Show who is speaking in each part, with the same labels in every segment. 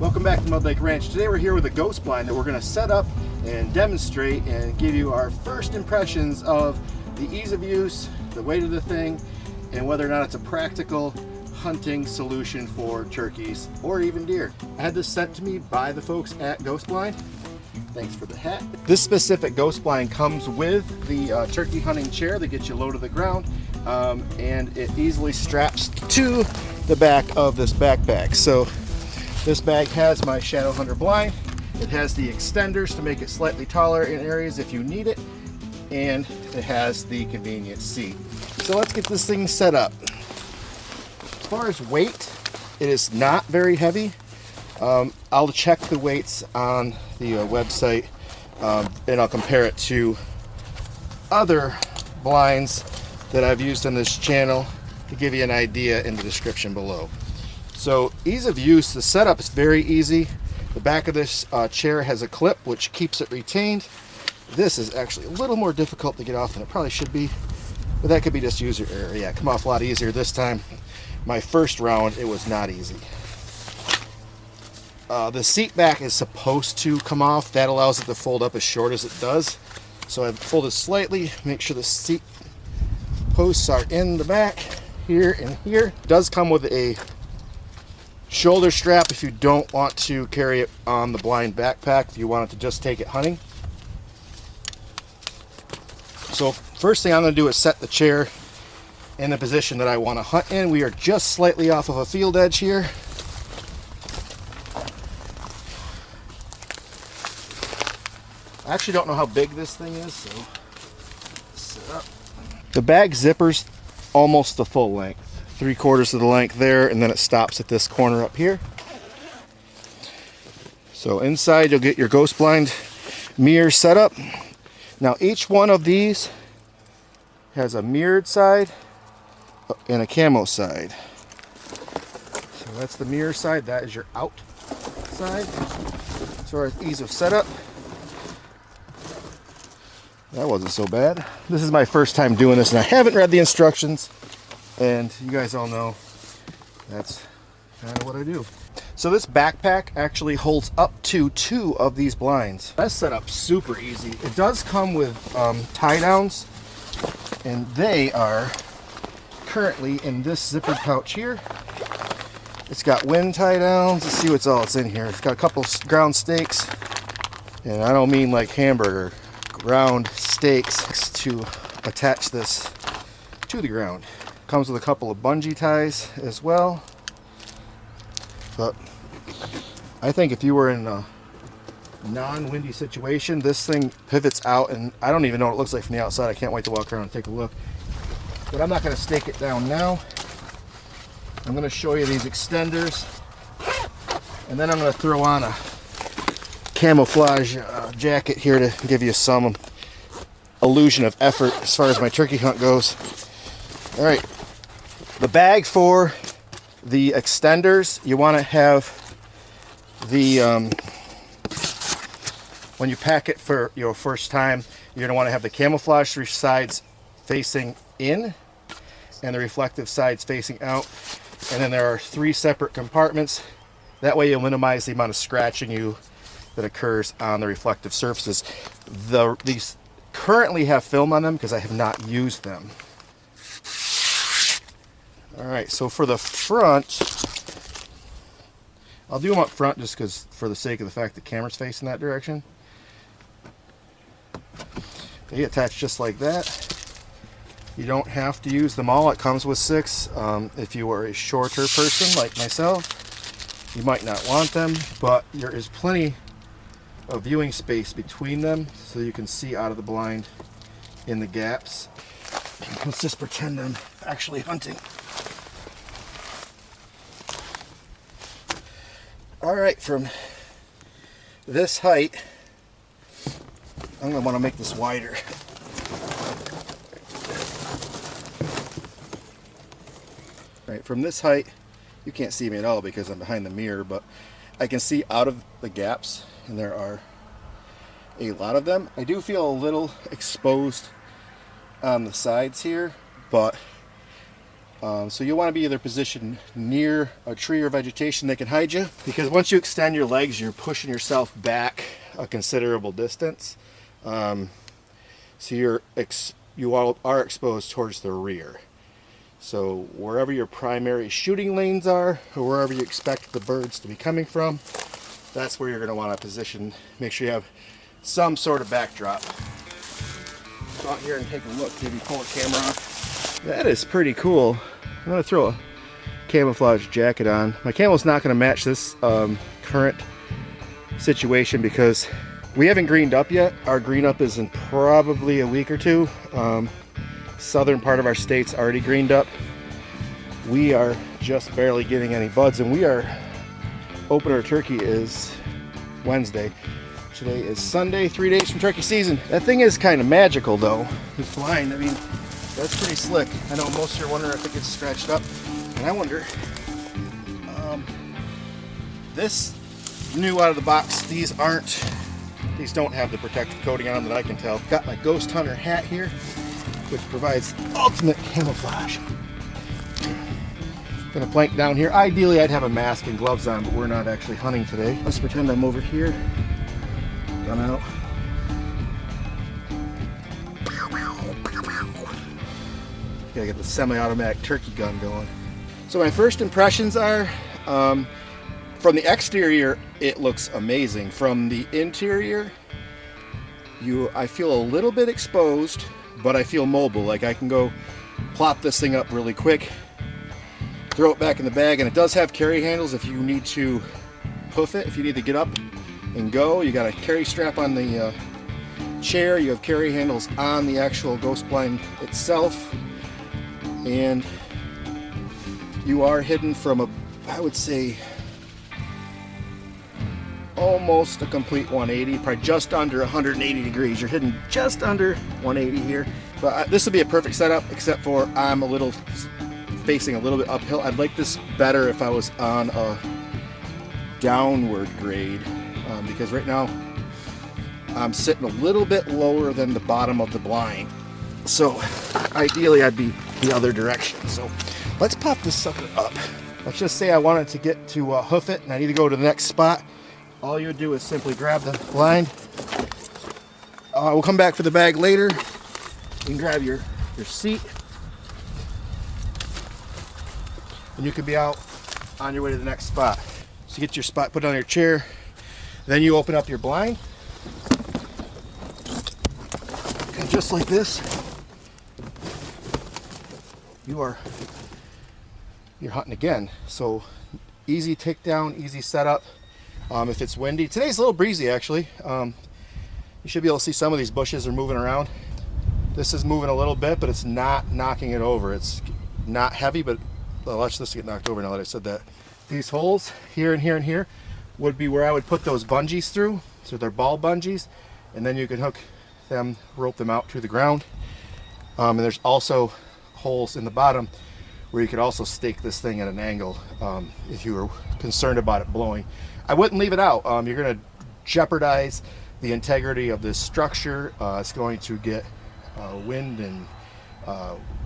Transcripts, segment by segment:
Speaker 1: Welcome back to Mud Lake Ranch. Today we're here with a ghost blind that we're going to set up and demonstrate and give you our first impressions of the ease of use, the weight of the thing, and whether or not it's a practical hunting solution for turkeys or even deer. I had this sent to me by the folks at Ghost Blind. Thanks for the hat. This specific ghost blind comes with the turkey hunting chair that gets you low to the ground, and it easily straps to the back of this backpack. So this bag has my Shadow Hunter blind. It has the extenders to make it slightly taller in areas if you need it, and it has the convenient seat. So let's get this thing set up. As far as weight, it is not very heavy. I'll check the weights on the website, and I'll compare it to other blinds that I've used on this channel to give you an idea in the description below. So ease of use, the setup is very easy. The back of this chair has a clip which keeps it retained. This is actually a little more difficult to get off than it probably should be, but that could be just user error. Yeah, come off a lot easier this time. My first round, it was not easy. The seat back is supposed to come off. That allows it to fold up as short as it does. So I've folded slightly, make sure the seat posts are in the back, here and here. It does come with a shoulder strap if you don't want to carry it on the blind backpack, if you want it to just take it hunting. So first thing I'm going to do is set the chair in the position that I want to hunt in. We are just slightly off of a field edge here. I actually don't know how big this thing is, so set up. The bag zipper's almost the full length. 3/4 of the length there, and then it stops at this corner up here. So inside you'll get your ghost blind mirror set up. Now each one of these has a mirrored side and a camo side. So that's the mirror side, that is your out side. As far as ease of setup, that wasn't so bad. This is my first time doing this and I haven't read the instructions. And you guys all know that's kind of what I do. So this backpack actually holds up to 2 of these blinds. That's set up super easy. It does come with tie downs, and they are currently in this zippered pouch here. It's got wind tie downs. Let's see what's all it's in here. It's got a couple ground stakes, and I don't mean like hamburger, ground stakes to attach this to the ground. Comes with a couple of bungee ties as well. But I think if you were in a non-windy situation, this thing pivots out, and I don't even know what it looks like from the outside. I can't wait to walk around and take a look. But I'm not going to stake it down now. I'm going to show you these extenders, and then I'm going to throw on a camouflage jacket here to give you some illusion of effort as far as my turkey hunt goes. All right, the bag for the extenders, you want to have the, when you pack it for your first time, you're going to want to have the camouflage sides facing in and the reflective sides facing out. And then there are 3 separate compartments. That way you'll minimize the amount of scratching that occurs on the reflective surfaces. These currently have film on them because I have not used them. Alright, so for the front, I'll do them up front just because for the sake of the fact the camera's facing that direction. They attach just like that. You don't have to use them all. It comes with 6. If you are a shorter person like myself, you might not want them, but there is plenty of viewing space between them so you can see out of the blind in the gaps. Let's just pretend I'm actually hunting. Alright, from this height, I'm going to want to make this wider. Alright, from this height, you can't see me at all because I'm behind the mirror, but I can see out of the gaps, and there are a lot of them. I do feel a little exposed on the sides here, but So you'll want to be either positioned near a tree or vegetation that can hide you, because once you extend your legs, you're pushing yourself back a considerable distance. So you all are exposed towards the rear. So wherever your primary shooting lanes are, or wherever you expect the birds to be coming from, that's where you're going to want to position. Make sure you have some sort of backdrop. Go out here and take a look, maybe pull the camera off. That is pretty cool. I'm going to throw a camouflage jacket on. My camo's not going to match this current situation because we haven't greened up yet. Our green up is in probably a week or two. Southern part of our state's already greened up. We are just barely getting any buds, and we are opener turkey is Wednesday. Today is Sunday, 3 days from turkey season. That thing is kind of magical though. The flying, I mean, that's pretty slick. I know most of you are wondering if it gets scratched up, and I wonder. This new out of the box, these don't have the protective coating on them that I can tell. Got my Ghost Hunter hat here, which provides ultimate camouflage. Gonna plank down here. Ideally I'd have a mask and gloves on, but we're not actually hunting today. Let's pretend I'm over here. Gun out. Gotta get the semi-automatic turkey gun going. So my first impressions are, from the exterior it looks amazing. From the interior, I feel a little bit exposed, but I feel mobile. Like I can go plop this thing up really quick, throw it back in the bag, and it does have carry handles if you need to hoof it, if you need to get up and go. You got a carry strap on the chair, you have carry handles on the actual ghost blind itself, and you are hidden from I would say almost a complete 180, probably just under 180 degrees. You're hidden just under 180 here, but this would be a perfect setup, except for I'm a little facing a little bit uphill. I'd like this better if I was on a downward grade, because right now I'm sitting a little bit lower than the bottom of the blind. So ideally I'd be the other direction. So let's pop this sucker up. Let's just say I wanted to get to hoof it and I need to go to the next spot. All you would do is simply grab the blind. We'll come back for the bag later. You can grab your seat, and you can be out on your way to the next spot. So you get your spot put on your chair, then you open up your blind, and just like this, you're hunting again. So easy takedown, easy setup. If it's windy, today's a little breezy actually. You should be able to see some of these bushes are moving around. This is moving a little bit, but it's not knocking it over. It's not heavy, but watch this get knocked over now that I said that. These holes here and here and here would be where I would put those bungees through. So they're ball bungees, and then you can hook them, rope them out to the ground. And there's also holes in the bottom where you could also stake this thing at an angle if you were concerned about it blowing. I wouldn't leave it out. You're going to jeopardize the integrity of this structure. It's going to get wind and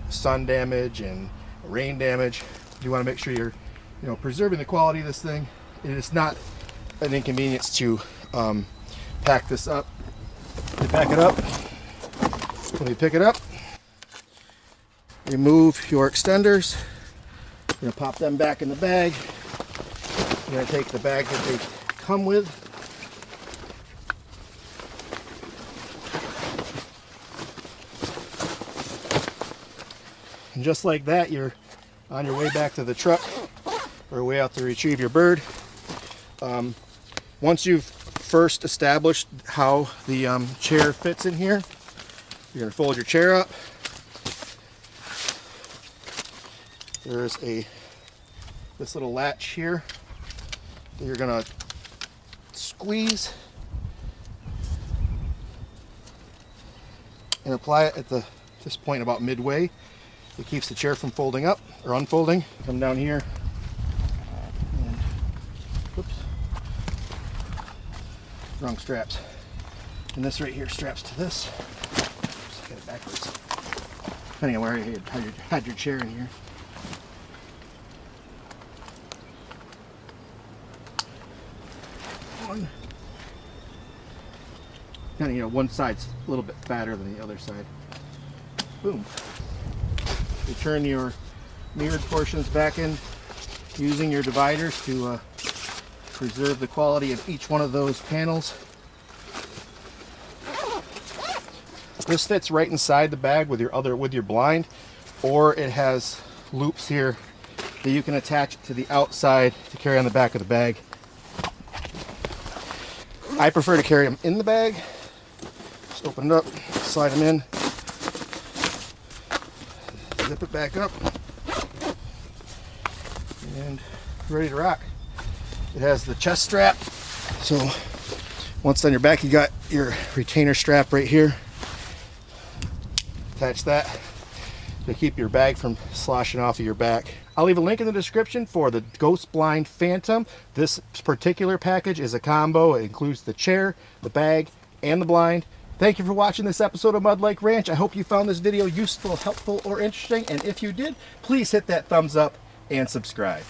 Speaker 1: sun damage and rain damage. You want to make sure you're preserving the quality of this thing. It is not an inconvenience to pack this up. You pack it up. When you pick it up, remove your extenders. You're going to pop them back in the bag. You're going to take the bag that they come with. And just like that, you're on your way back to the truck or way out to retrieve your bird. Once you've first established how the chair fits in here, you're going to fold your chair up. There's this little latch here that you're going to squeeze and apply it at this point about midway. It keeps the chair from folding up or unfolding. Come down here and whoops, wrong straps. And this right here straps to this. Oops, I got it backwards. Depending on where you had your chair in here. one. Kind of, you know, one side's a little bit fatter than the other side. Boom. You turn your mirrored portions back in using your dividers to preserve the quality of each one of those panels. This fits right inside the bag with your blind, or it has loops here that you can attach it to the outside to carry on the back of the bag. I prefer to carry them in the bag. Just open it up, slide them in, zip it back up, and ready to rock. It has the chest strap, so once on your back you got your retainer strap right here. Attach that to keep your bag from sloshing off of your back. I'll leave a link in the description for the Ghost Blind Phantom. This particular package is a combo. It includes the chair, the bag, and the blind. Thank you for watching this episode of Mud Lake Ranch. I hope you found this video useful, helpful, or interesting. And if you did, please hit that thumbs up and subscribe.